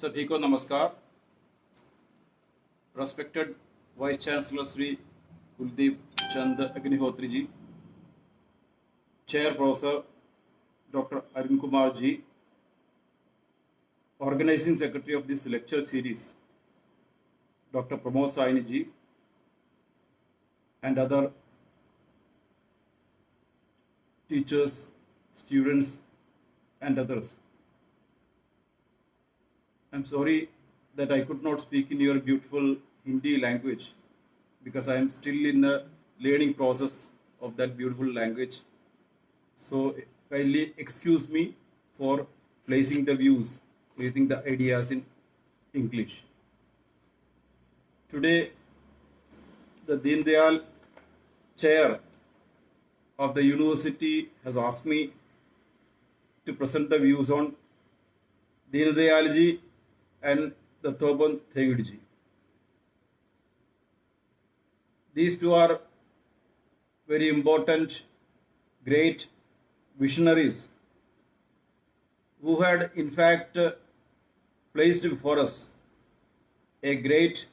सभी को नमस्कार. Respected Vice Chancellor Sri Kuldeep Chand Agnihotri ji, Chair Professor Dr. Arun Kumar ji, Organizing Secretary of this lecture series, Dr. Pramod Saini ji, and other teachers, students, and others. I'm sorry that I could not speak in your beautiful Hindi language because I am still in the learning process of that beautiful language. So kindly excuse me for placing the views, placing the ideas in English. Today, the Deen Dayal chair of the university has asked me to present the views on Deen Dayal ji and Dattopant Thengudi ji. These two are very important, great visionaries who had in fact placed before us a great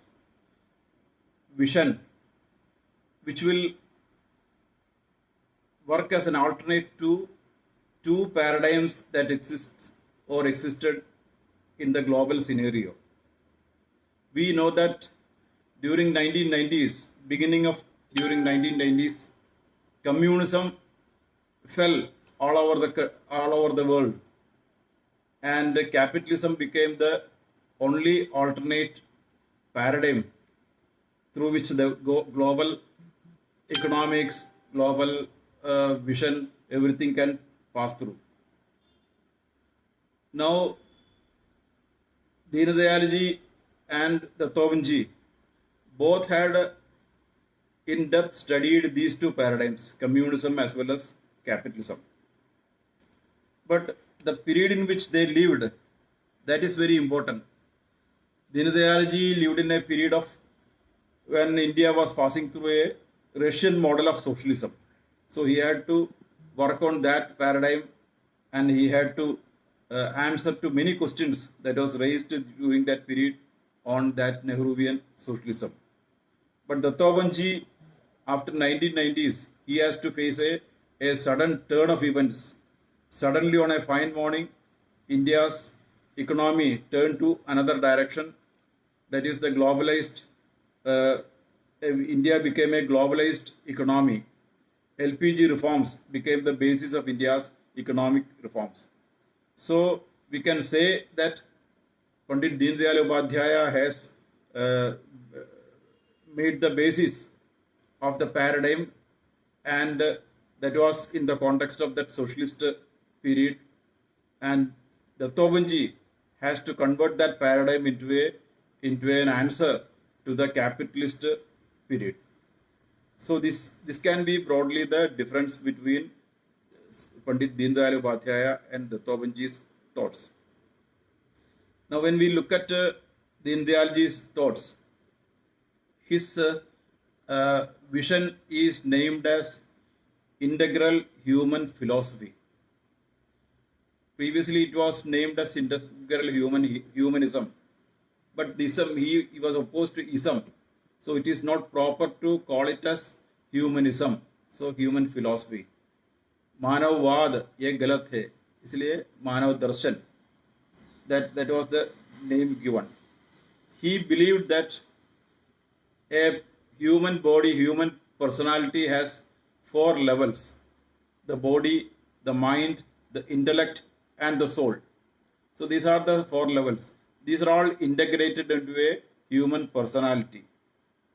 vision which will work as an alternate to two paradigms that exist or existed in the global scenario. We know that during 1990s, during 1990s, communism fell all over the world, and capitalism became the only alternate paradigm through which the global economics, global vision, everything can pass through. Now, Deen Dayal ji and Dattopant ji both had in-depth studied these two paradigms, communism as well as capitalism. But the period in which they lived, that is very important. Deen Dayal ji lived in a period of when India was passing through a Russian model of socialism. So he had to work on that paradigm, and he had to answer to many questions that was raised during that period on that Nehruvian socialism. But Dattopant ji, after 1990s, he has to face a sudden turn of events. Suddenly on a fine morning, India's economy turned to another direction. That is the globalized, India became a globalized economy. LPG reforms became the basis of India's economic reforms. So we can say that Pandit Deen Dayal Upadhyaya has made the basis of the paradigm, and that was in the context of that socialist period. And Dattopant ji has to convert that paradigm into an answer to the capitalist period. So this can be broadly the difference between Pandit Deen Dayal Upadhyaya and Dattopant ji's thoughts. Now, when we look at Deen Dayal ji's thoughts, his vision is named as integral human philosophy. Previously, it was named as integral humanism, but he was opposed to ism, so it is not proper to call it as humanism. So, human philosophy. मानववाद ये गलत है, इसलिए मानव दर्शन, that was the name given. He believed that a human body, human personality has 4 levels: the body, the mind, the intellect, and the soul. So these are the 4 levels. These are all integrated into a human personality.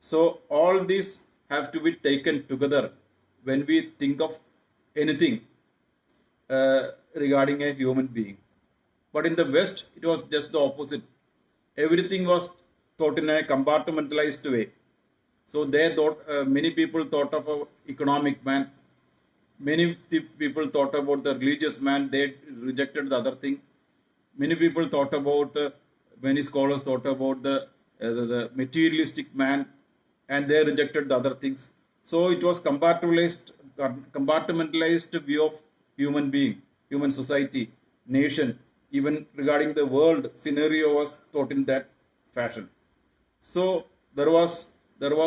So all these have to be taken together when we think of anything regarding a human being. But in the West, it was just the opposite. Everything was thought in a compartmentalized way. So they thought, many people thought of an economic man. Many people thought about the religious man. They rejected the other thing. Many people thought about, many scholars thought about the materialistic man, and they rejected the other things. So it was compartmentalized view of human being, human society, nation, Even regarding the world scenario was thought in that fashion. So there was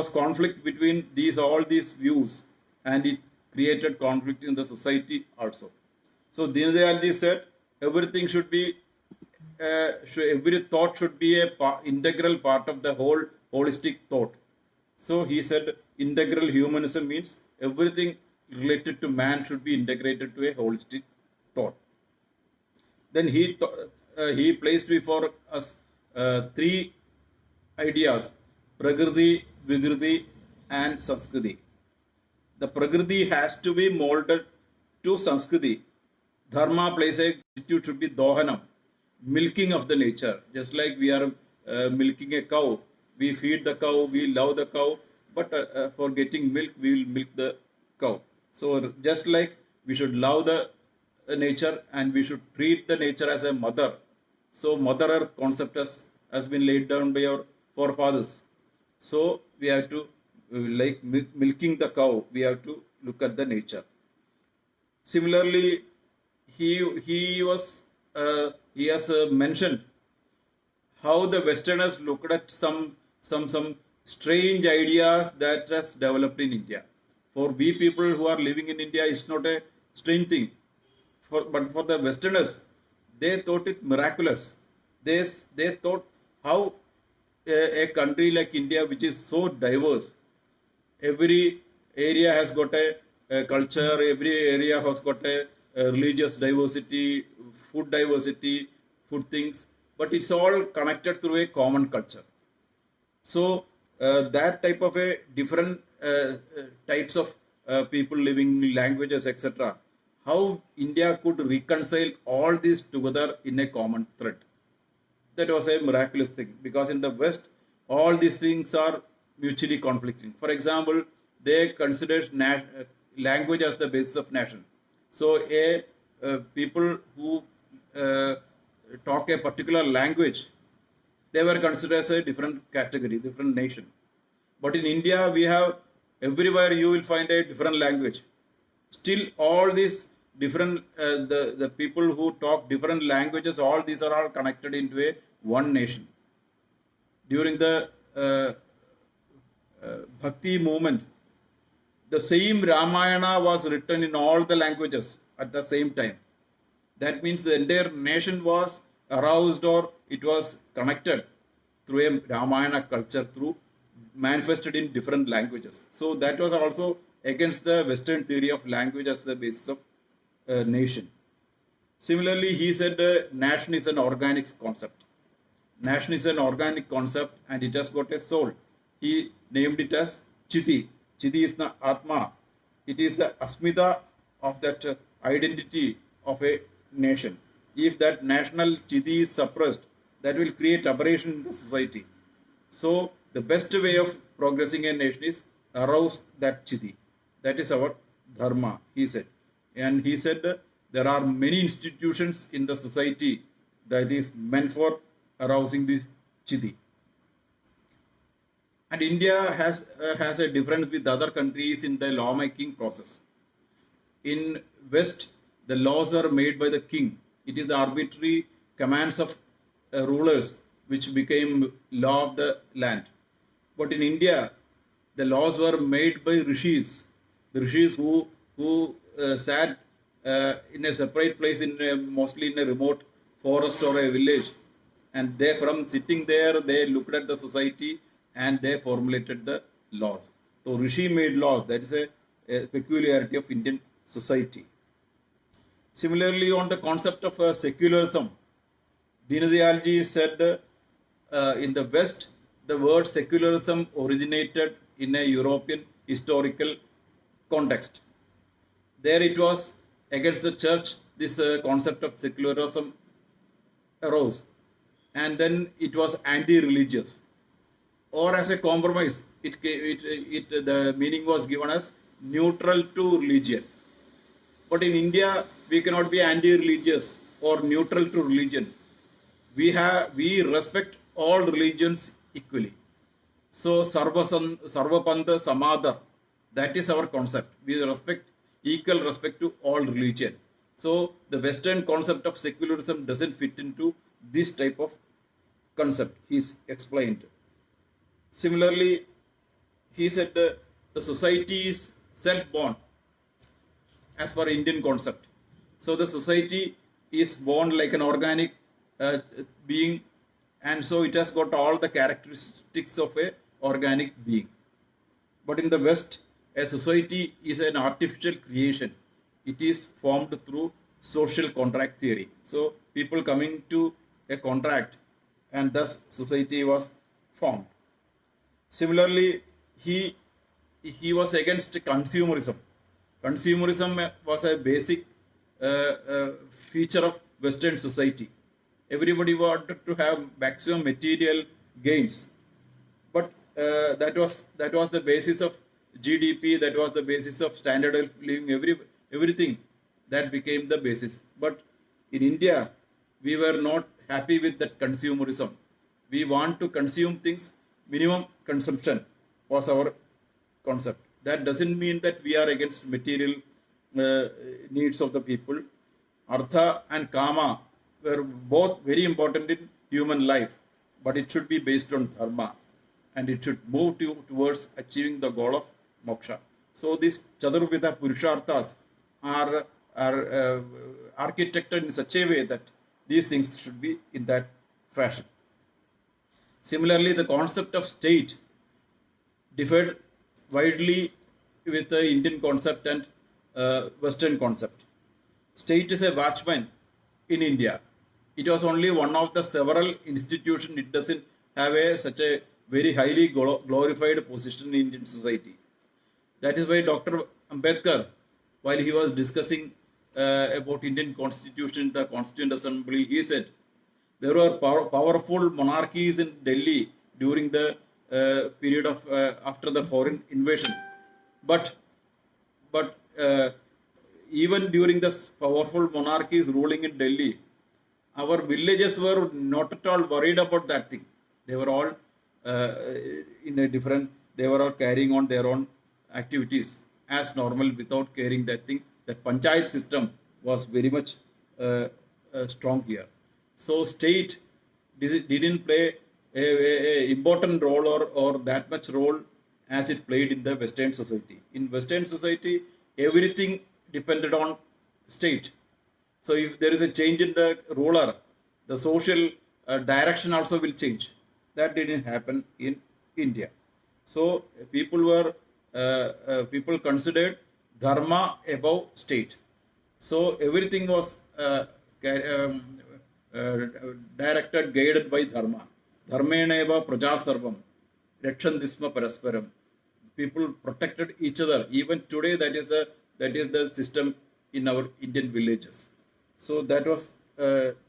conflict between all these views, and it created conflict in the society also. So Deen Dayal said everything should be every thought should be a integral part of the whole holistic thought. So he said integral humanism means everything related to man should be integrated to a holistic thought. Then he placed before us three ideas: Prakriti, Vikriti, and Sanskriti. The Prakriti has to be molded to Sanskriti. Dharma plays a constitute should be Dohanam, milking of the nature. Just like we are milking a cow, we feed the cow, we love the cow, but for getting milk, we will milk the cow. So just like we should love the nature and we should treat the nature as a mother. So Mother Earth concept has been laid down by our forefathers. So we have to, like milking the cow, we have to look at the nature. Similarly, he has mentioned how the Westerners looked at some strange ideas that has developed in India. For we people who are living in India, it's not a strange thing. But for the Westerners, they thought it miraculous. They thought how a country like India, which is so diverse, every area has got a culture, every area has got a religious diversity, food diversity, food things, but it's all connected through a common culture. So that type of a different types of people living, languages, etc. How India could reconcile all these together in a common thread. That was a miraculous thing, because in the West, all these things are mutually conflicting. For example, they considered language as the basis of nation. So people who talk a particular language, they were considered as a different category, different nation. But in India, we have everywhere you will find a different language. Still, all these different the people who talk different languages, all these are all connected into a one nation. During the Bhakti movement, the same Ramayana was written in all the languages at the same time. That means the entire nation was aroused, or it was connected through a Ramayana culture, through manifested in different languages. So that was also against the Western theory of language as the basis of nation. Similarly, he said nation is an organic concept. Nation is an organic concept and it has got a soul. He named it as Chiti. Chiti is the Atma. It is the Asmita of that identity of a nation. If that national Chiti is suppressed, that will create aberration in the society. So the best way of progressing a nation is arouse that Chiti. That is our dharma, he said. And he said there are many institutions in the society that is meant for arousing this Chiti. And India has a difference with other countries in the lawmaking process. In West, the laws are made by the king. It is the arbitrary commands of rulers which became law of the land. But in India, the laws were made by rishis. The rishis who sat in a separate place, mostly in a remote forest or a village, and they, from sitting there, they looked at the society and they formulated the laws. So rishi made laws. That is a peculiarity of Indian society. Similarly, on the concept of secularism, Deen Dayal ji said in the West, the word secularism originated in a European historical context. There it was against the church, this concept of secularism arose, and then it was anti-religious, or as a compromise. The meaning was given as neutral to religion. But in India, we cannot be anti-religious or neutral to religion. We respect all religions equally. So Sarvapantha Samadha, that is our concept. We respect equal respect to all religion. So the Western concept of secularism doesn't fit into this type of concept. He's explained. Similarly, he said the society is self-born as per Indian concept. So the society is born like an organic being, and so it has got all the characteristics of a organic being. But in the West, a society is an artificial creation. It is formed through social contract theory. So people coming to a contract, and thus society was formed. Similarly, he was against consumerism. Consumerism was a basic feature of Western society. Everybody wanted to have maximum material gains, but that was the basis of GDP. That was the basis of standard of living. Everything that became the basis. But in India, we were not happy with that consumerism. We want to consume things. Minimum consumption was our concept. That doesn't mean that we are against material needs of the people. Artha and Kama were both very important in human life, but it should be based on dharma, and it should move towards achieving the goal of moksha. So these Chaturvida Purusharthas are architected in such a way that these things should be in that fashion. Similarly, the concept of state differed widely with the Indian concept and Western concept. State is a watchman in India. It was only one of the several institutions. It doesn't have such a very highly glorified position in Indian society. That is why Dr. Ambedkar, while he was discussing about Indian Constitution in the Constituent Assembly, he said there were powerful monarchies in Delhi during the period of after the foreign invasion, but even during the powerful monarchies ruling in Delhi, our villages were not at all worried about that thing. They were all in a different. They were all carrying on their own activities as normal without caring that thing. That panchayat system was very much strong here. So state didn't play a important role or that much role as it played in the Western society. In Western society, everything depended on state. So if there is a change in the ruler, the social direction also will change. That didn't happen in India. So people considered dharma above state. So everything was directed, guided by dharma. Dharmena eva praja sarvam, rakshanthisma parasparam. People protected each other. Even today, that is the system in our Indian villages. So that was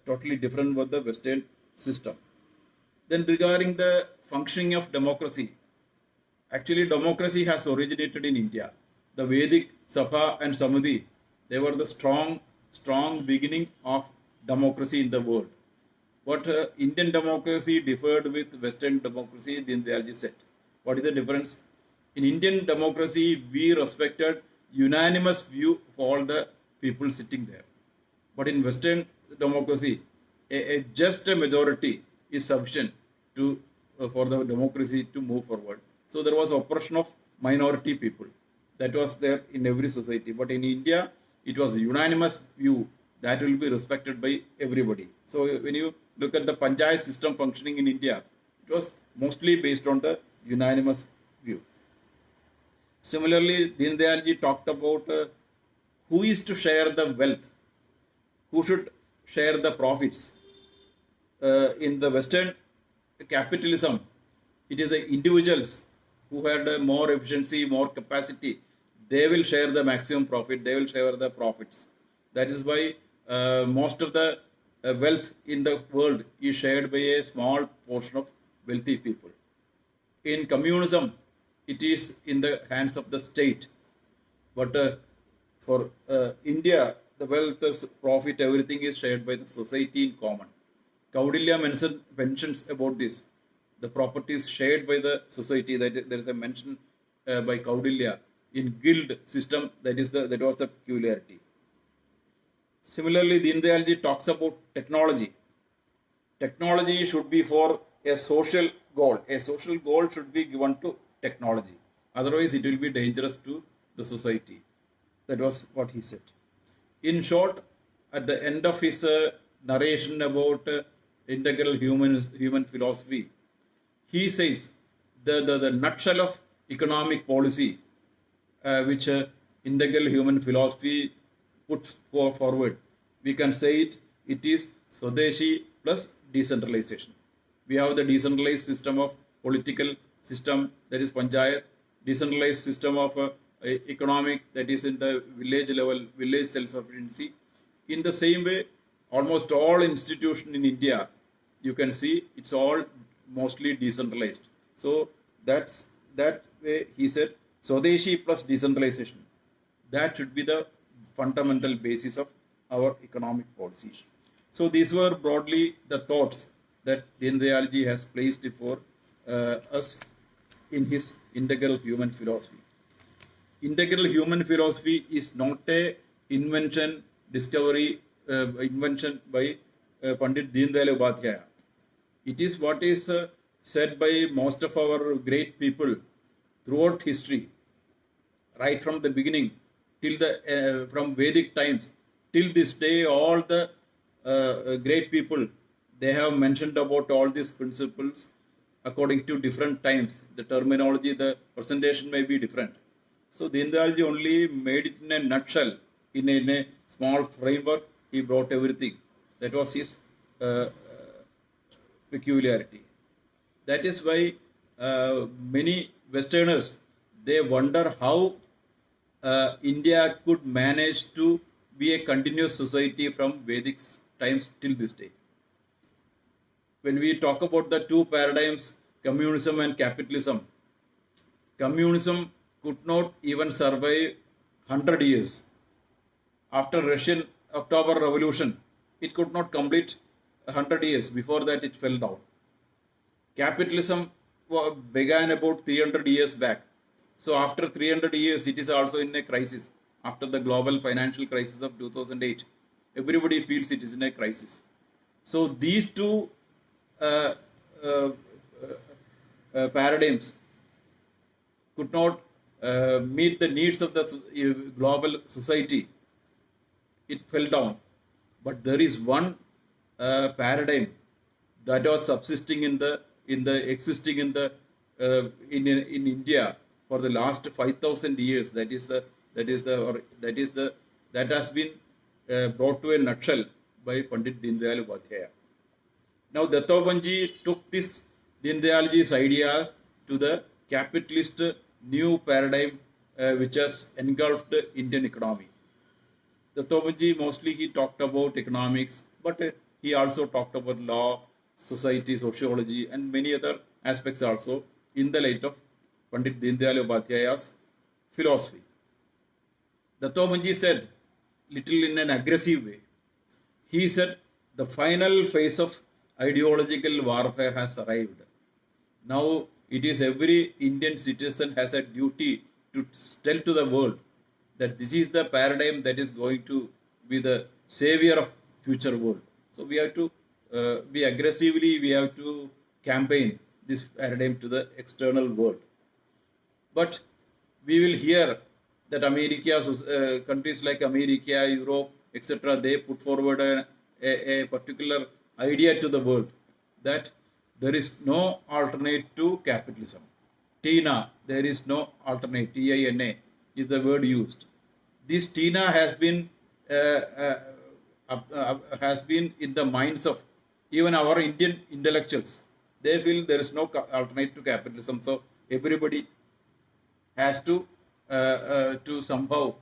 totally different with the Western system. Then regarding the functioning of democracy, actually democracy has originated in India. The Vedic Sabha and Samadhi, they were the strong beginning of democracy in the world. But Indian democracy differed with Western democracy, Deen Dayalji said. What is the difference? In Indian democracy, we respected unanimous view of all the people sitting there. But in Western democracy, just a majority is sufficient for the democracy to move forward. So there was oppression of minority people. That was there in every society. But in India, it was a unanimous view that will be respected by everybody. So when you look at the panchayat system functioning in India, it was mostly based on the unanimous view. Similarly, Deen Dayalji talked about who is to share the wealth, who should share the profits. In the Western capitalism, it is the individuals who had more efficiency, more capacity. They will share the maximum profit. They will share the profits. That is why most of the wealth in the world is shared by a small portion of wealthy people. In communism, it is in the hands of the state. But for India, the wealth, the profit, everything is shared by the society in common. Kaudilya mentions about this. The property is shared by the society. That there is a mention by Kaudilya in guild system. That was the peculiarity. Similarly, Deen Dayal ji talks about technology. Technology should be for a social goal. A social goal should be given to technology. Otherwise, it will be dangerous to the society. That was what he said. In short, at the end of his narration about integral human philosophy, he says the nutshell of economic policy which integral human philosophy puts forward. We can say it is Swadeshi plus decentralization. We have the decentralized system of political system, that is Panchayat, decentralized system of economic, that is in the village level, village self-sufficiency. In the same way, almost all institutions in India, you can see it's all mostly decentralized. So that way he said Swadeshi plus decentralization. That should be the fundamental basis of our economic policy. So these were broadly the thoughts that Deen Dayal ji has placed before us in his integral human philosophy. Integral human philosophy is not a invention by Pandit Deen Dayal Upadhyaya. It is what is said by most of our great people throughout history, right from the beginning till the from Vedic times till this day. All the great people, they have mentioned about all these principles according to different times. The terminology, the presentation may be different. So Deen Dayal ji only made it in a nutshell, in a small framework. He brought everything. That was his peculiarity. That is why many Westerners, they wonder how India could manage to be a continuous society from Vedic times till this day. When we talk about the two paradigms, communism and capitalism, communism could not even survive 100 years. After Russian October Revolution, it could not complete 100 years. Before that, it fell down. Capitalism began about 300 years back. So after 300 years, it is also in a crisis. After the global financial crisis of 2008, everybody feels it is in a crisis. So these two paradigms could not meet the needs of the global society. It fell down. But there is one paradigm that was subsisting in existing in India for the last 5,000 years. That has been brought to a nutshell by Pandit Deen Dayal Upadhyaya. Now Dattopant took this Deen Dayal ji's ideas to the capitalist new paradigm which has engulfed Indian economy. Dattopant mostly he talked about economics, but he also talked about law, society, sociology, and many other aspects also in the light of Pandit Deen Dayal Upadhyaya's philosophy. Dattopant said, little in an aggressive way, he said, the final phase of ideological warfare has arrived. Now it is every Indian citizen has a duty to tell to the world that this is the paradigm that is going to be the savior of future world. So we have to we have to campaign this paradigm to the external world. But we will hear that America, countries like America, Europe, etc., they put forward a particular idea to the world that there is no alternate to capitalism. TINA, there is no alternate. TINA is the word used. This TINA has been in the minds of even our Indian intellectuals. They feel there is no alternate to capitalism. So everybody has to somehow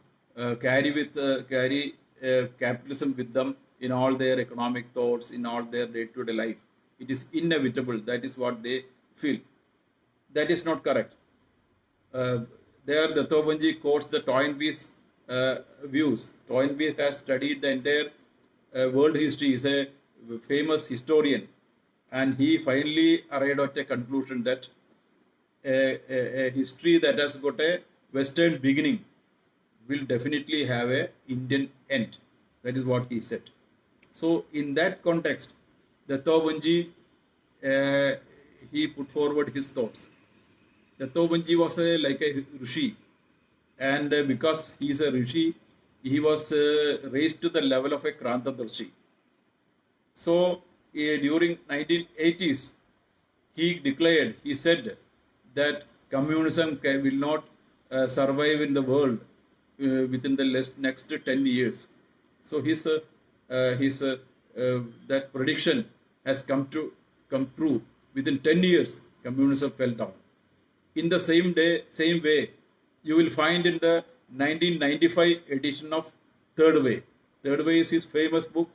carry capitalism with them in all their economic thoughts, in all their day-to-day life. It is inevitable. That is what they feel. That is not correct. There, Dattopant quotes the Toynbee's views. Toynbee has studied the entire world history. He is a famous historian, and he finally arrived at a conclusion that a history that has got a Western beginning will definitely have a Indian end. That is what he said. So in that context, Dato Banji, he put forward his thoughts. Dato Banji was like a rishi, and because he is a rishi, he was raised to the level of a Krantadarshi. So during 1980s, he said that communism will not survive in the world within the next 10 years. So that prediction has come true. Within 10 years, communism fell down. In the same way, you will find in the 1995 edition of Third Way. Third Way is his famous book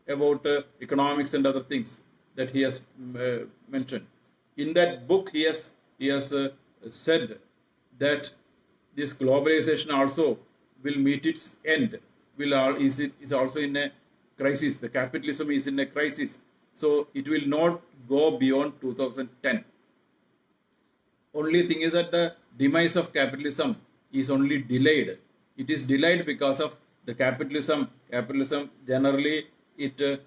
about economics and other things that he has mentioned. In that book, he has said that this globalization also will meet its end. Is also in a crisis. The capitalism is in a crisis, so it will not go beyond 2010. Only thing is that the demise of capitalism is only delayed. It is delayed because of the capitalism. Capitalism generally it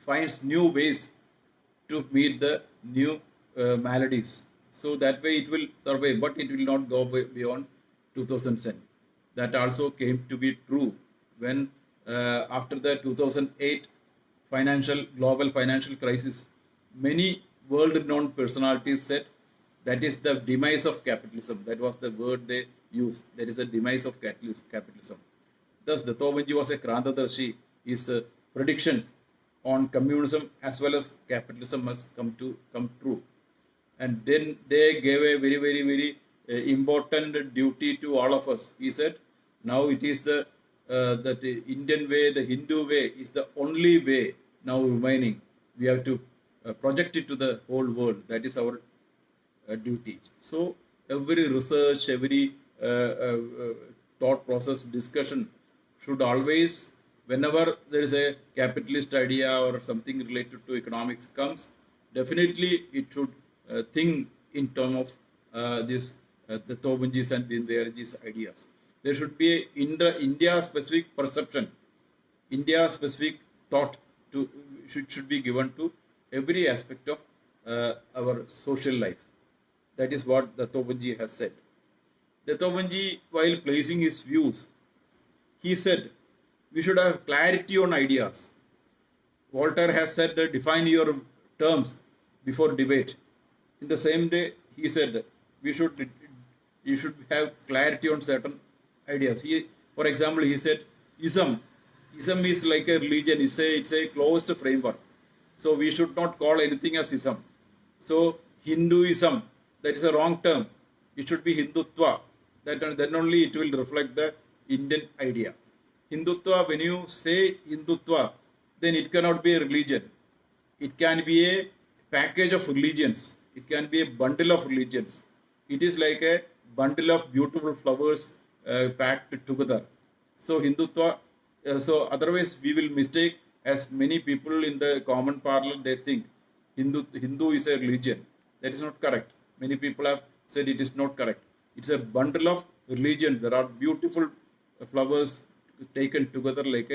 finds new ways to meet the new maladies. So that way it will survive, but it will not go beyond 2010. That also came to be true when after the 2008 global financial crisis, many world-known personalities said that is the demise of capitalism. That was the word they used. That is the demise of capitalism. Thus, Dato Banji was a Krantadarshi. His predictions on communism as well as capitalism must come true. And then they gave a very, very, very important duty to all of us. He said, now it is the Indian way, the Hindu way is the only way now remaining. We have to project it to the whole world. That is our duty. So every research, every thought process, discussion should always, whenever there is a capitalist idea or something related to economics comes, definitely it should think in terms of the Tobanji's and Dindayaji's ideas. There should be a India-specific perception, India-specific thought should be given to every aspect of our social life. That is what Dato Banji has said. Dato Banji, while placing his views, he said, we should have clarity on ideas. Voltaire has said, define your terms before debate. In the same day, he said, you should have clarity on certain ideas. For example, he said, Ism is like a religion. It's a closed framework. So we should not call anything as Ism. So Hinduism, that is a wrong term. It should be Hindutva. Then only it will reflect the Indian idea. Hindutva, when you say Hindutva, then it cannot be a religion. It can be a package of religions. It can be a bundle of religions. It is like a bundle of beautiful flowers packed together. So Hindutva, so otherwise we will mistake, as many people in the common parlor, they think Hindu is a religion. That is not correct. Many people have said it is not correct. It's a bundle of religions. There are beautiful flowers taken together like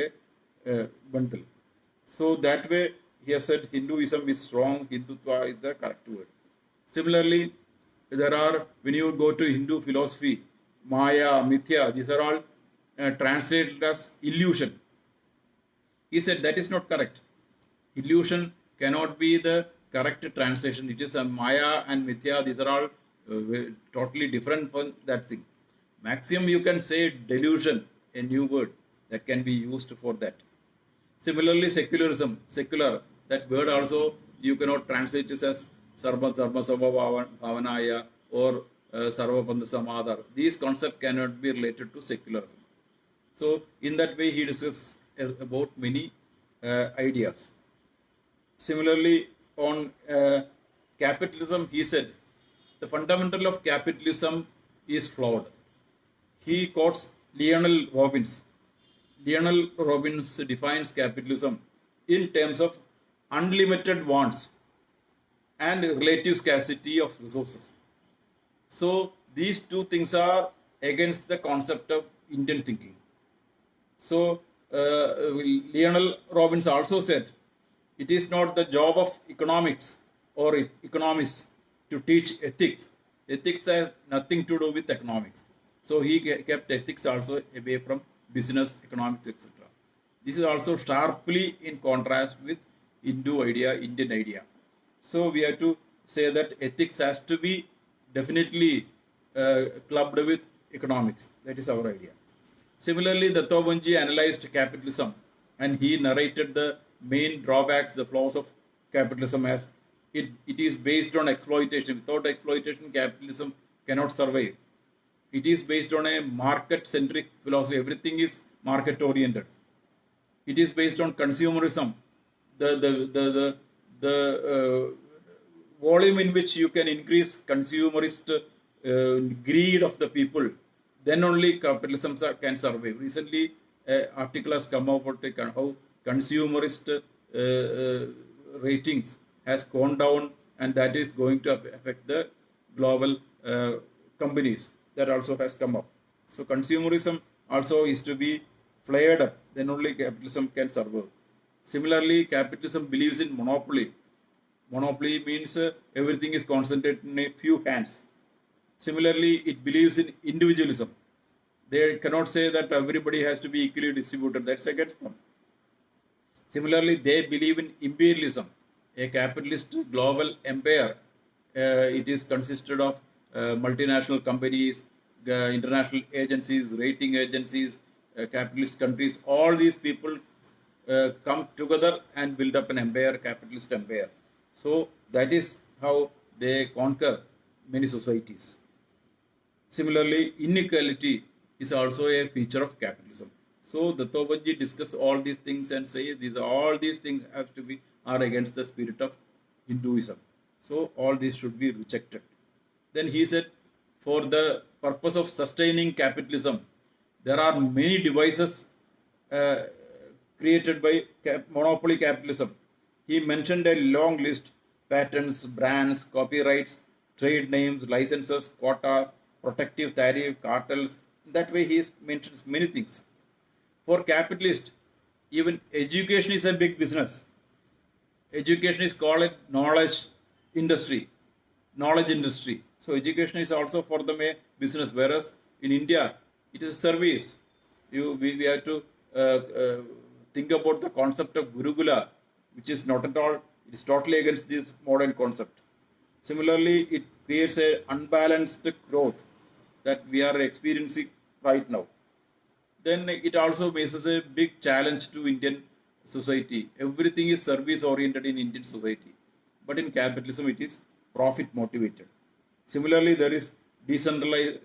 a bundle. So that way he has said Hinduism is wrong, Hindutva is the correct word. Similarly, there are, when you go to Hindu philosophy, Maya, Mithya, these are all translated as illusion. He said that is not correct. Illusion cannot be the correct translation. It is a Maya and Mithya, these are all totally different from that thing. Maximum you can say delusion, a new word that can be used for that. Similarly, secularism, secular, that word also you cannot translate it as Sarva Bhavanaya or Sarva Bandha Samadhar. These concepts cannot be related to secularism. So, in that way, he discusses about many ideas. Similarly, on capitalism, he said, the fundamental of capitalism is flawed. He quotes Lionel Robbins. Lionel Robbins defines capitalism in terms of unlimited wants and relative scarcity of resources. So these two things are against the concept of Indian thinking. So Lionel Robbins also said, it is not the job of economics or economists to teach ethics. Ethics has nothing to do with economics. So he kept ethics also away from business, economics, etc. This is also sharply in contrast with Indian idea. So we have to say that ethics has to be definitely clubbed with economics. That is our idea. Similarly, Dattobhanji analyzed capitalism and he narrated the main drawbacks, the flaws of capitalism as it is based on exploitation. Without exploitation, capitalism cannot survive. It is based on a market-centric philosophy. Everything is market-oriented. It is based on consumerism. The volume in which you can increase consumerist greed of the people, then only capitalism can survive. Recently, an article has come out about how consumerist ratings has gone down, and that is going to affect the global companies. That also has come up. So consumerism also is to be flared up, then only capitalism can survive. Similarly, capitalism believes in monopoly. Monopoly means everything is concentrated in a few hands. Similarly, it believes in individualism. They cannot say that everybody has to be equally distributed. That's against them. Similarly, they believe in imperialism, a capitalist global empire. It is consisted of multinational companies, international agencies, rating agencies, capitalist countries. All these people come together and build up an empire, capitalist empire. So that is how they conquer many societies. Similarly, inequality is also a feature of capitalism. So Dattobhanji discuss all these things and say all these things have to be are against the spirit of Hinduism. So all these should be rejected. Then he said, for the purpose of sustaining capitalism, there are many devices created by monopoly capitalism. He mentioned a long list: patents, brands, copyrights, trade names, licenses, quotas, protective tariff, cartels. That way he mentions many things. For capitalists, even education is a big business. Education is called a knowledge industry. So education is also for them a business, whereas in India, it is a service. We have to think about the concept of Gurukula, which is not at all, it is totally against this modern concept. Similarly, it creates an unbalanced growth that we are experiencing right now. Then it also faces a big challenge to Indian society. Everything is service oriented in Indian society, but in capitalism it is profit motivated. Similarly, there is decentralized.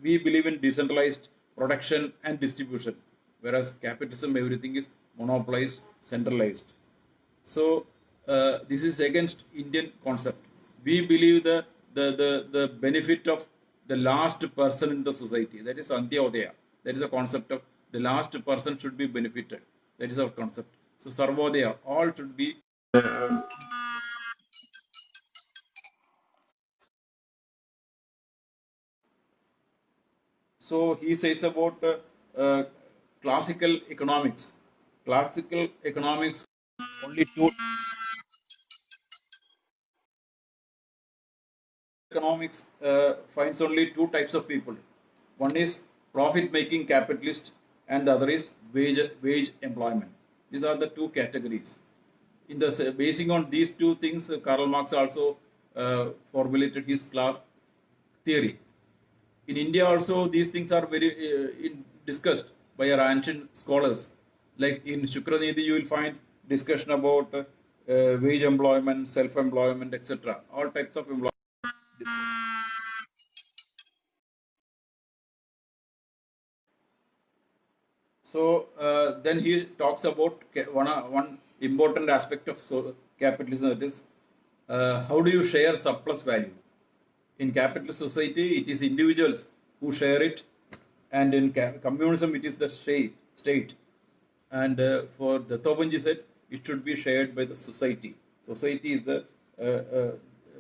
We believe in decentralized production and distribution, whereas capitalism everything is monopolized, centralized. So this is against Indian concept. We believe the benefit of the last person in the society. That is Antyodaya. That is a concept of the last person should be benefited. That is our concept. So Sarvodaya, all should be. So he says about classical economics. Classical economics only two economics finds only two types of people. One is profit-making capitalist, and the other is wage employment. These are the two categories. In the basing on these two things, Karl Marx also formulated his class theory. In India also, these things are very discussed by our ancient scholars. Like in Shukranidhi, you will find discussion about wage employment, self-employment, etc. All types of employment. So then he talks about one important aspect of capitalism, that is how do you share surplus value? In capitalist society, it is individuals who share it, and in communism, it is the state. And for the Dattobhanji said, it should be shared by the society. Society is the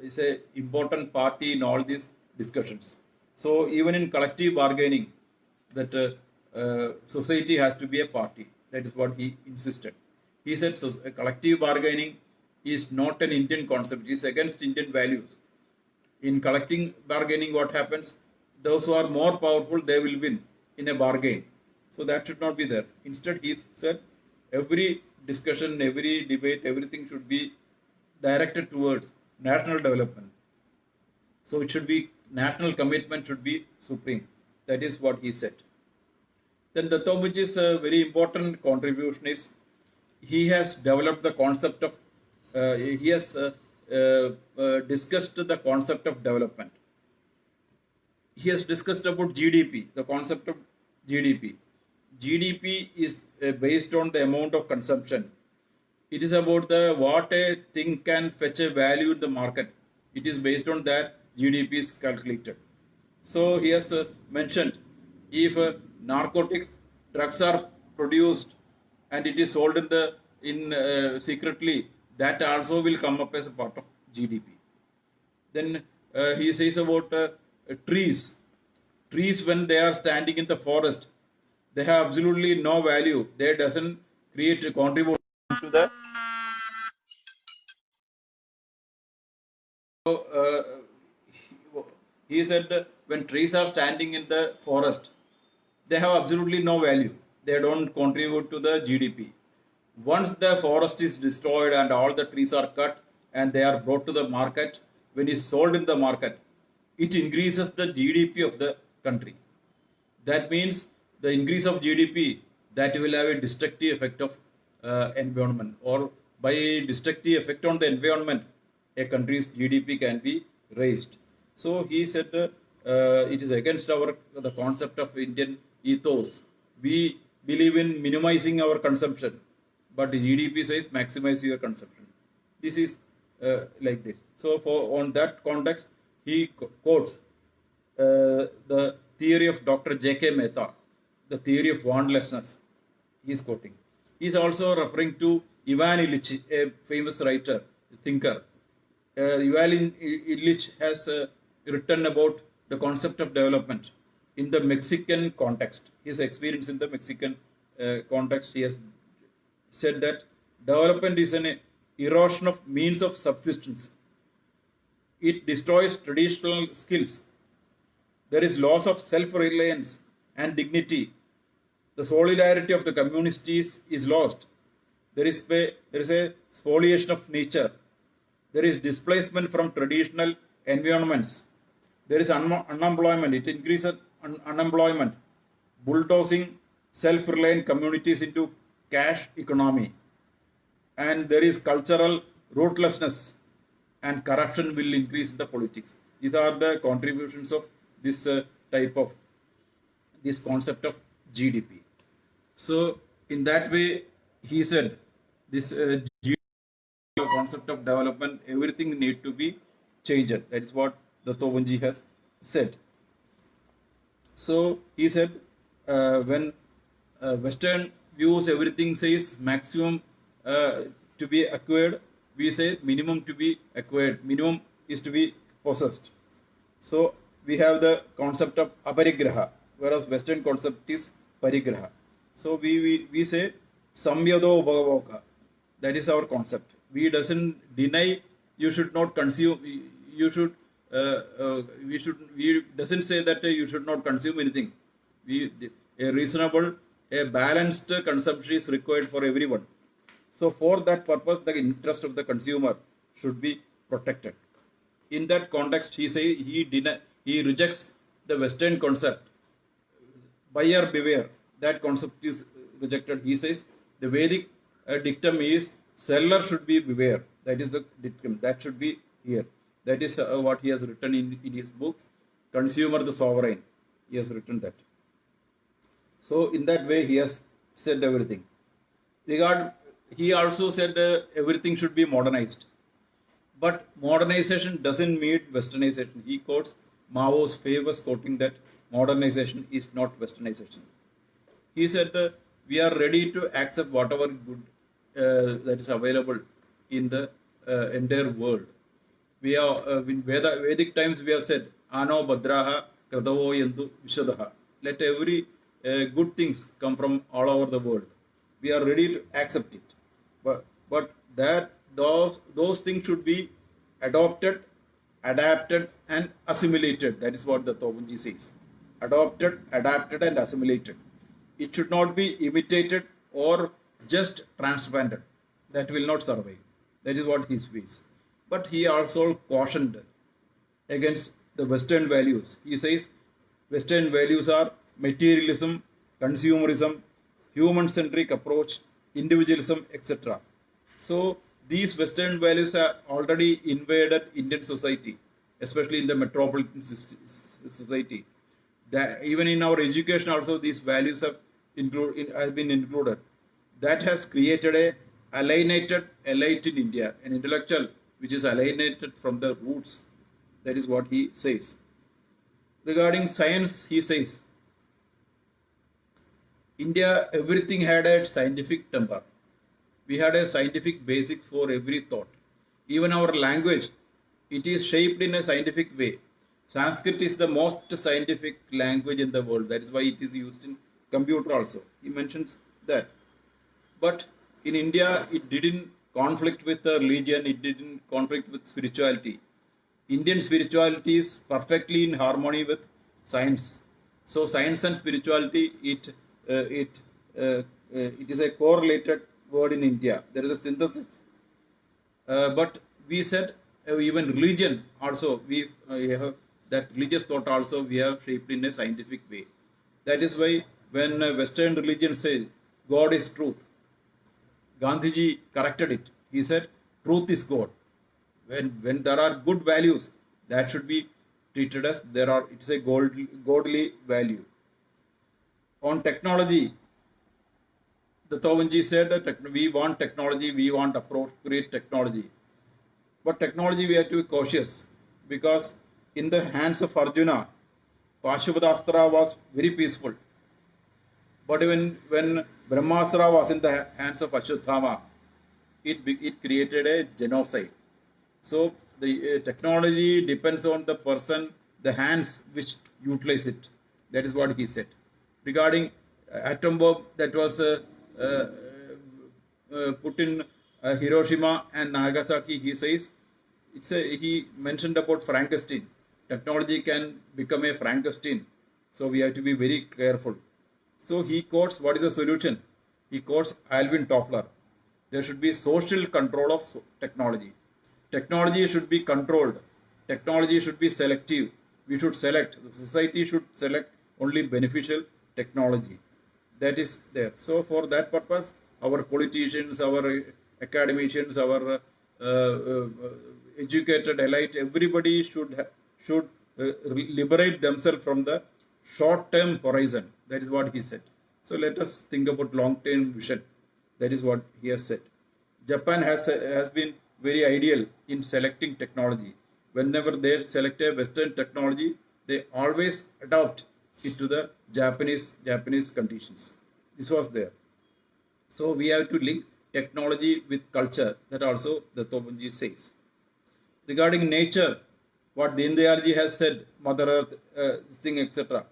is a important party in all these discussions. So even in collective bargaining, that society has to be a party. That is what he insisted. He said so, collective bargaining is not an Indian concept. It is against Indian values. In collective bargaining, what happens? Those who are more powerful, they will win in a bargain. So that should not be there. Instead, he said every discussion, every debate, everything should be directed towards national development. So it should be national commitment should be supreme. That is what he said. Then the Tomich's very important contribution is he has developed the concept of he has discussed the concept of development. He has discussed about GDP, the concept of GDP. GDP is based on the amount of consumption. It is about the what a thing can fetch a value in the market. It is based on that GDP is calculated. So he has mentioned if narcotics drugs are produced and it is sold in secretly, that also will come up as a part of GDP. Then he says about trees. Trees, when they are standing in the forest, they have absolutely no value. They doesn't create a contribution to the. So, he said when trees are standing in the forest, they have absolutely no value. They don't contribute to the GDP. Once the forest is destroyed and all the trees are cut and they are brought to the market, when it's sold in the market, it increases the GDP of the country. That means the increase of GDP that will have a destructive effect of environment, or by destructive effect on the environment, a country's GDP can be raised. So he said it is against the concept of Indian ethos. We believe in minimizing our consumption, but the GDP says maximize your consumption. This is like this. So on that context, he quotes the theory of Dr. J.K. Mehta, the theory of wantlessness. He is quoting. He is also referring to Ivan Illich, a famous writer, thinker. Ivan Illich has written about the concept of development in the Mexican context. His experience in the Mexican context, he has said that development is an erosion of means of subsistence. It destroys traditional skills. There is loss of self-reliance and dignity. The solidarity of the communities is lost. There is a spoliation of nature. There is displacement from traditional environments. There is unemployment. It increases unemployment, bulldozing self-reliant communities into cash economy. And there is cultural rootlessness, and corruption will increase in the politics. These are the contributions of this type of this concept of GDP. So in that way, he said this GDP concept of development, everything need to be changed. That is what the Tobanji has said. So he said when Western views everything says maximum to be acquired, we say minimum to be acquired, minimum is to be possessed. So we have the concept of aparigraha, whereas Western concept is parigraha. So we say samyado bhagavoka. That is our concept. We doesn't deny you should not consume. You should we doesn't say that you should not consume anything. A reasonable, a balanced consumption is required for everyone. So for that purpose, the interest of the consumer should be protected. In that context, he rejects the Western concept. Buyer beware. That concept is rejected. He says the Vedic dictum is seller should be beware. That is the dictum. That should be here. That is what he has written in his book, Consumer the Sovereign. He has written that. So in that way, he has said everything. He also said everything should be modernized. But modernization doesn't mean westernization. He quotes Mao's famous quoting that modernization is not westernization. He said we are ready to accept whatever good that is available in the entire world. We are in Vedic times we have said Ano Badraha Kradavo Yendu Vishadaha. Let every good things come from all over the world. We are ready to accept it, but that those things should be adopted, adapted, and assimilated. That is what the Tobunji says. Adopted, adapted, and assimilated. It should not be imitated or just transplanted. That will not survive. That is what he says. But he also cautioned against the Western values. He says Western values are materialism, consumerism, human centric approach, individualism, etc. So these Western values are already invaded Indian society, especially in the metropolitan society. That even in our education also these values have been included. That has created a alienated elite in India, an intellectual which is alienated from the roots. That is what he says. Regarding science, he says, India, everything had a scientific temper. We had a scientific basic for every thought. Even our language, it is shaped in a scientific way. Sanskrit is the most scientific language in the world. That is why it is used in computer also. He mentions that. But in India, it didn't conflict with the religion, it didn't conflict with spirituality. Indian spirituality is perfectly in harmony with science. So science and spirituality, it is a correlated word in India. There is a synthesis. But we said even religion also, we have that religious thought also we have shaped in a scientific way. That is why when Western religion says God is truth, Gandhiji corrected it. He said truth is God. When there are good values, that should be treated as it's a godly value. On technology, the Tobunji said that we want technology, we want appropriate technology. But technology we have to be cautious, because in the hands of Arjuna, Pashupadastra was very peaceful. But when Brahmastra was in the hands of Ashwatthama, it created a genocide. So the technology depends on the person, the hands which utilize it. That is what he said. Regarding atom bomb that was put in Hiroshima and Nagasaki, he says he mentioned about Frankenstein. Technology can become a Frankenstein, so we have to be very careful. So he quotes, what is the solution? He quotes Alvin Toffler. There should be social control of technology. Technology should be controlled. Technology should be selective. We should select. The society should select only beneficial technology. That is there. So for that purpose, our politicians, our academicians, our educated elite, everybody should liberate themselves from the short-term horizon. That is what he said. So let us think about long-term vision. That is what he has said. Japan has been very ideal in selecting technology. Whenever they select a Western technology, they always adopt it to the Japanese conditions. This was there. So we have to link technology with culture. That also the Tobunji says. Regarding nature, what Deen Dayalji has said, Mother Earth, thing, etc.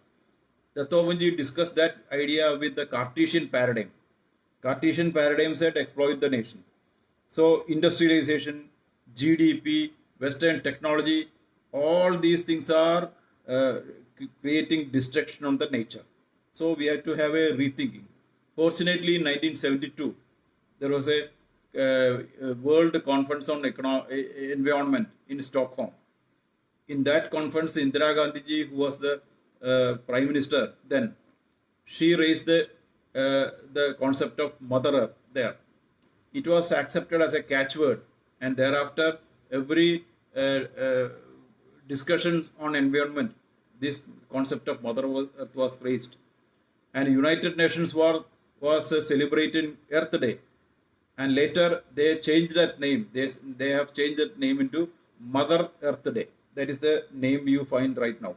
The Tobunji discussed that idea with the Cartesian paradigm. Cartesian paradigm said exploit the nation. So industrialization, GDP, Western technology, all these things are creating destruction on the nature. So we have to have a rethinking. Fortunately, in 1972, there was a World Conference on Environment in Stockholm. In that conference, Indira Gandhi, who was the Prime Minister then, she raised the concept of Mother Earth there. It was accepted as a catchword, and thereafter every discussions on environment, this concept of Mother Earth was raised. And United Nations was celebrating Earth Day, and later they changed that name. They have changed that name into Mother Earth Day. That is the name you find right now.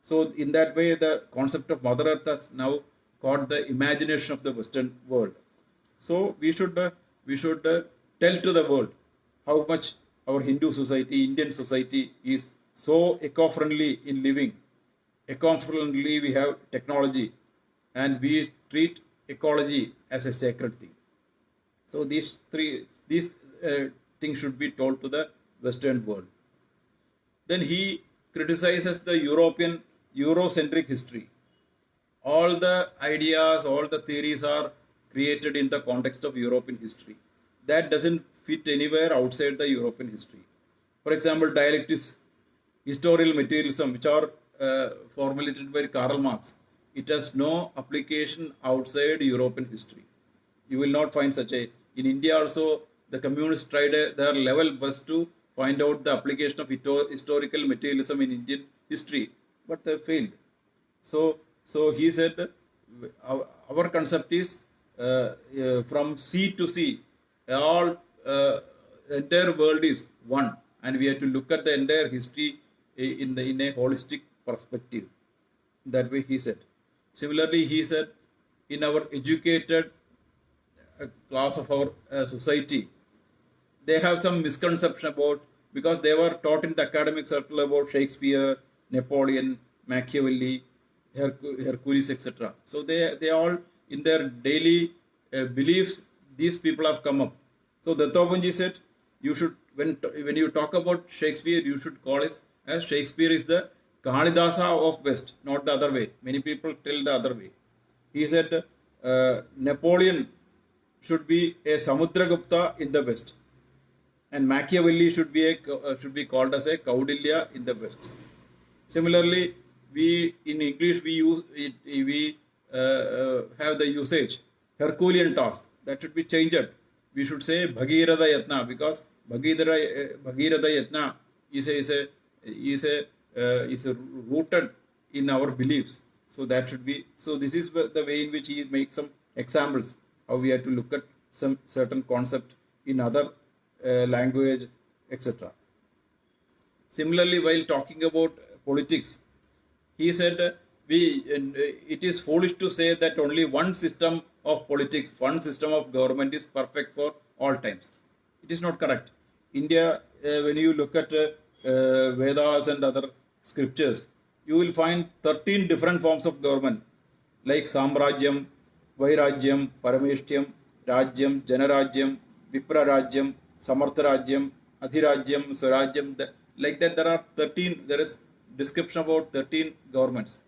So in that way, the concept of Mother Earth has now caught the imagination of the Western world. So we should tell to the world how much our Hindu society, Indian society is so eco-friendly in living. Eco-friendly, we have technology. and we treat ecology as a sacred thing. So these things should be told to the Western world. Then he criticizes the Eurocentric history. All the ideas, all the theories are created in the context of European history. That doesn't fit anywhere outside the European history. For example, dialectics, historical materialism, which are formulated by Karl Marx, it has no application outside European history. You will not find such a. In India also, the communists tried their level best to find out the application of historical materialism in Indian history, but they failed. So he said, our concept is from sea to sea, all entire world is one, and we have to look at the entire history in a holistic perspective. That way he said. Similarly, he said, in our educated class of our society, they have some misconception about, because they were taught in the academic circle about Shakespeare, Napoleon, Machiavelli, Hercules, etc. So they all, in their daily beliefs, these people have come up. So Dattoppanji said, you should, when you talk about Shakespeare, you should call it as Shakespeare is the Kalidasa of West, not the other way. Many people tell the other way. He said Napoleon should be a Samudragupta in the West, and Machiavelli should be called as a Kaudilya in the West. Similarly, we in English we have the usage Herculean task, that should be changed. We should say Bhagiratha Yatna, because Bhagiratha Yatna is rooted in our beliefs. So that should be. So this is the way in which he makes some examples how we have to look at some certain concept in other language, etc. Similarly, while talking about politics, he said it is foolish to say that only one system of politics, one system of government is perfect for all times. It is not correct. India, when you look at Vedas and other scriptures, you will find 13 different forms of government, like Samrajyam, Vairajyam, Parameshtyam, Rajyam, Janarajyam, Viprarajyam, Samartharajyam, Adhirajyam, Swarajyam. Like that, there are 13. There is description about 13 governments.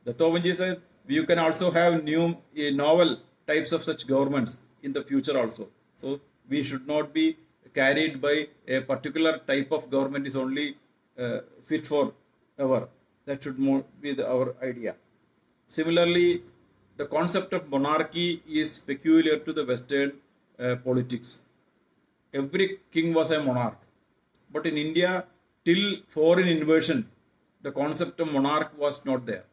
Dattoppanji said you can also have novel types of such governments in the future also. So we should not be carried by a particular type of government is only fit for ever. That should more be our idea. Similarly, the concept of monarchy is peculiar to the Western politics. Every king was a monarch. But in India, till foreign invasion, the concept of monarch was not there.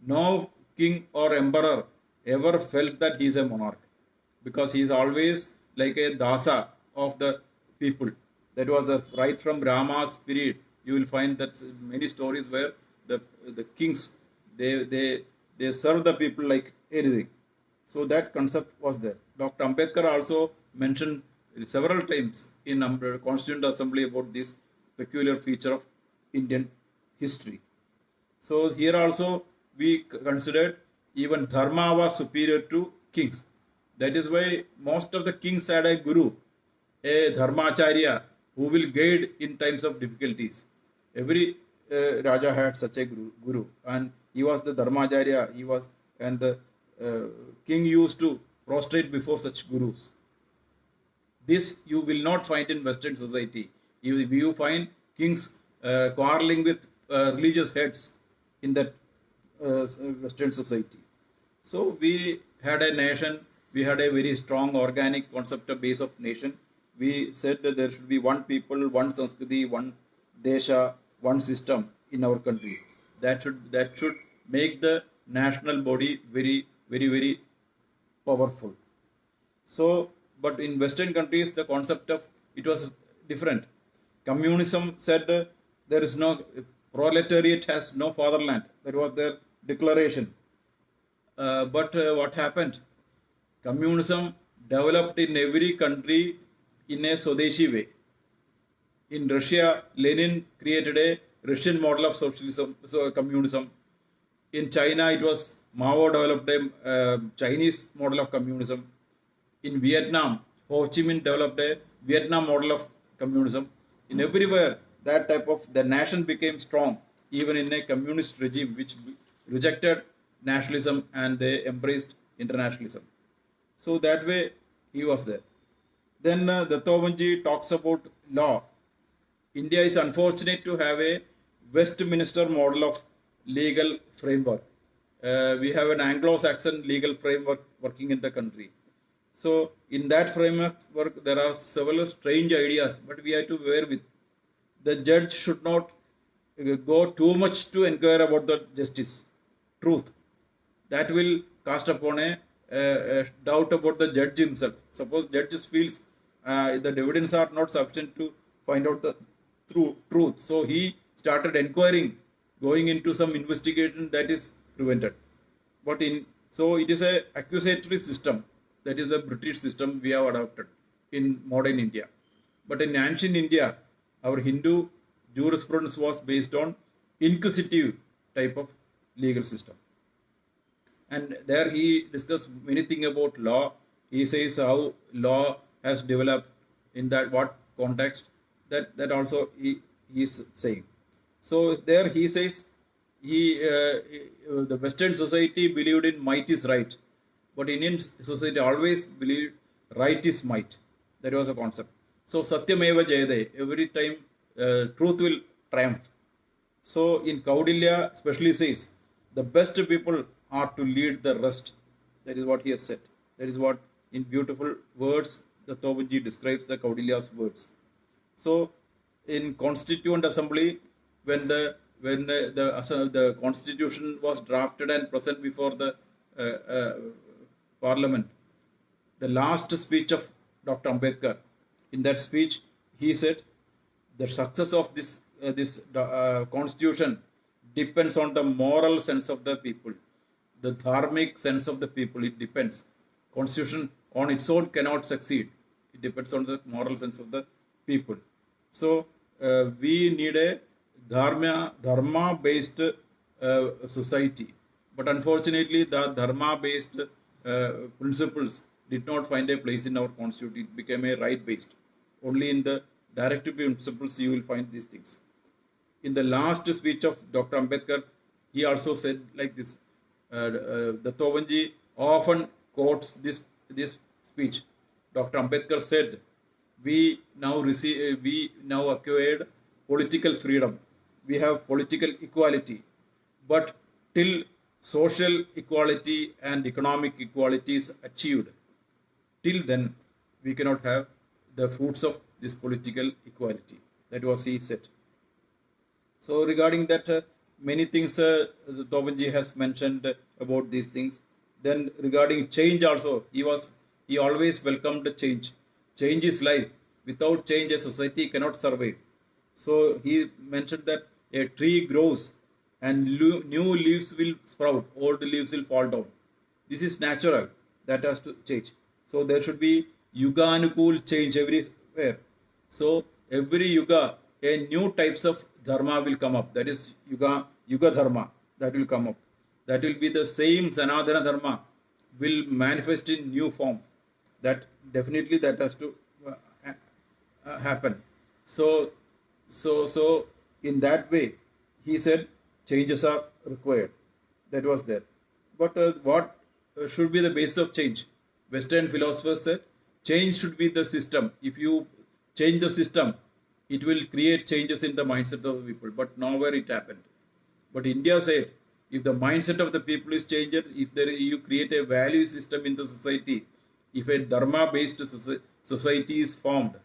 No king or emperor ever felt that he is a monarch, because he is always like a dasa of the people. That was right from Rama's period. You will find that many stories where the kings they serve the people like anything. So that concept was there. Dr. Ambedkar also mentioned several times in Constituent Assembly about this peculiar feature of Indian history. So here also we considered even dharma was superior to kings. That is why most of the kings had a guru, a dharmacharya, who will guide in times of difficulties. Every Raja had such a guru, and he was the dharmacharya. And the king used to prostrate before such gurus. This you will not find in Western society. You find kings quarreling with religious heads in that Western society. So we had a nation, we had a very strong organic concept of base of nation. We said that there should be one people, one Sanskriti, one Desha, one system in our country. That should make the national body very, very, very powerful. So, but in Western countries, the concept of it was different. Communism said there is no proletariat has no fatherland. That was their declaration. But what happened? Communism developed in every country in a Swadeshi way. In Russia, Lenin created a Russian model of socialism, so communism. In China, it was Mao developed a Chinese model of communism. In Vietnam, Ho Chi Minh developed a Vietnam model of communism. In everywhere, that type of the nation became strong, even in a communist regime which rejected nationalism and they embraced internationalism. So that way, he was there. Then the Tobanji talks about law. India is unfortunate to have a Westminster model of legal framework. We have an Anglo-Saxon legal framework working in the country. So in that framework, there are several strange ideas, but we have to bear with. The judge should not go too much to inquire about the justice, truth. That will cast upon a doubt about the judge himself. Suppose judge feels the evidence are not sufficient to find out the truth. So he started inquiring, going into some investigation that is prevented. But in so it is a accusatory system. That is the British system we have adopted in modern India. But in ancient India, our Hindu jurisprudence was based on inquisitive type of legal system. And there he discussed many things about law. He says how law has developed in that what context. That also he is saying. So there he says the Western society believed in might is right, but Indian society always believed right is might. That was a concept. So Satyameva Jayade, every time truth will triumph. So in Kaudilya especially says the best people are to lead the rest. That is what he has said. That is what in beautiful words the Tobanji describes the Kaudilya's words. So in Constituent Assembly, when the Constitution was drafted and present before the Parliament, the last speech of Dr. Ambedkar, in that speech he said the success of this Constitution depends on the moral sense of the people, the dharmic sense of the people. It depends. Constitution on its own cannot succeed. It depends on the moral sense of the people. So we need a dharma-based society. But unfortunately, the dharma-based principles did not find a place in our constitution. It became a right-based. Only in the directive principles you will find these things. In the last speech of Dr. Ambedkar, he also said like this. The Tobanji often quotes this speech. Dr. Ambedkar said, we now acquired political freedom. We have political equality. But till social equality and economic equality is achieved, till then we cannot have the fruits of this political equality. That was he said. So regarding that, many things the Tobanji has mentioned about these things. Then regarding change also, he always welcomed change. Change is life. Without change, a society cannot survive. So he mentioned that a tree grows and new leaves will sprout, old leaves will fall down. This is natural. That has to change. So there should be yuga-anukul change everywhere. So every yuga, a new types of dharma will come up. That is yuga dharma that will come up. That will be the same Sanatana dharma will manifest in new form. That definitely that has to happen. So in that way, he said changes are required. That was there. But what should be the basis of change? Western philosophers said change should be the system. If you change the system, it will create changes in the mindset of the people. But nowhere it happened. But India said if the mindset of the people is changed, if you create a value system in the society, if a dharma-based society is formed,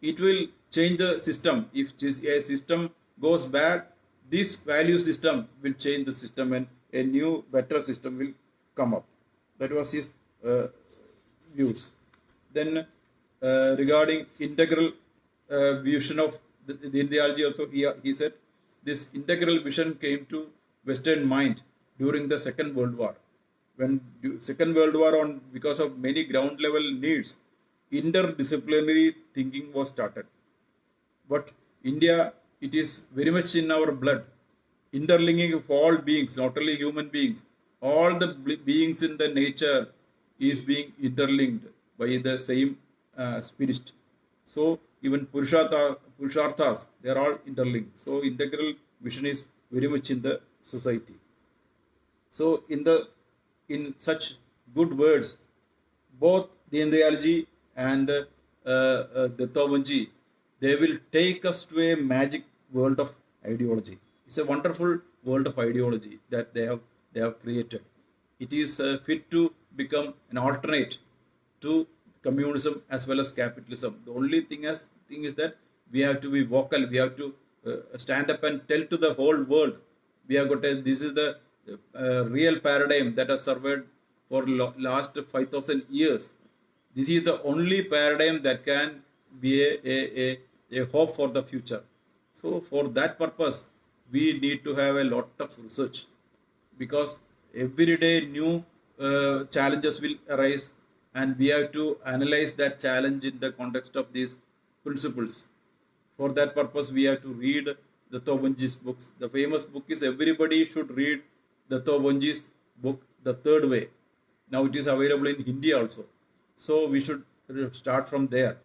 it will change the system. If a system goes bad, this value system will change the system and a new, better system will come up. That was his views. Then regarding integral vision of the ideology also, he said this integral vision came to Western mind during the Second World War. When Second World War on because of many ground level needs, interdisciplinary thinking was started. But India, it is very much in our blood. Interlinking of all beings, not only human beings, all the beings in the nature is being interlinked by the same spirit. So even Purusharthas, they are all interlinked. So integral vision is very much in the society. So in such good words, both Deen Dayal ji and Datta Banji, they will take us to a magic world of ideology. It's a wonderful world of ideology that they have created. It is fit to become an alternate to communism as well as capitalism. The only thing is that we have to be vocal. We have to stand up and tell to the whole world. We have got this is the real paradigm that has survived for last 5,000 years. This is the only paradigm that can be a hope for the future. So for that purpose, we need to have a lot of research, because every day new challenges will arise, and we have to analyze that challenge in the context of these principles. For that purpose, we have to read the Banji's books. The famous book is, everybody should read the Banji's book, The Third Way. Now it is available in Hindi also. So we should start from there.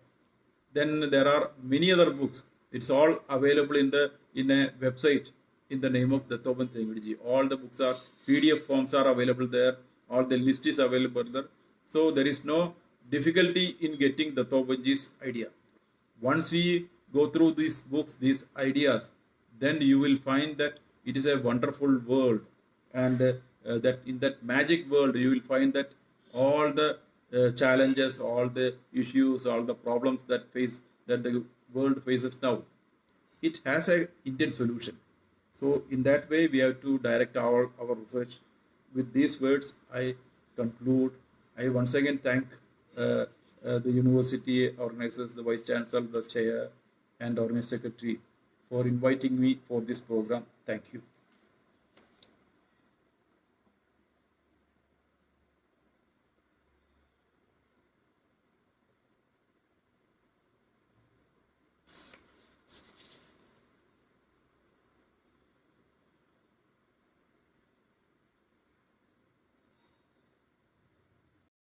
Then there are many other books. It's all available in a website in the name of Datta Banji. All the books are PDF forms are available there. All the list is available there. So there is no difficulty in getting Datta Banji's idea. Once we go through these books, these ideas, then you will find that it is a wonderful world, and that in that magic world you will find that all the challenges, all the issues, all the problems that the world faces now, it has a Indian solution. So in that way, we have to direct our research. With these words, I conclude. I once again thank the university organizers, the vice chancellor, the chair, and organizing secretary for inviting me for this program. Thank you.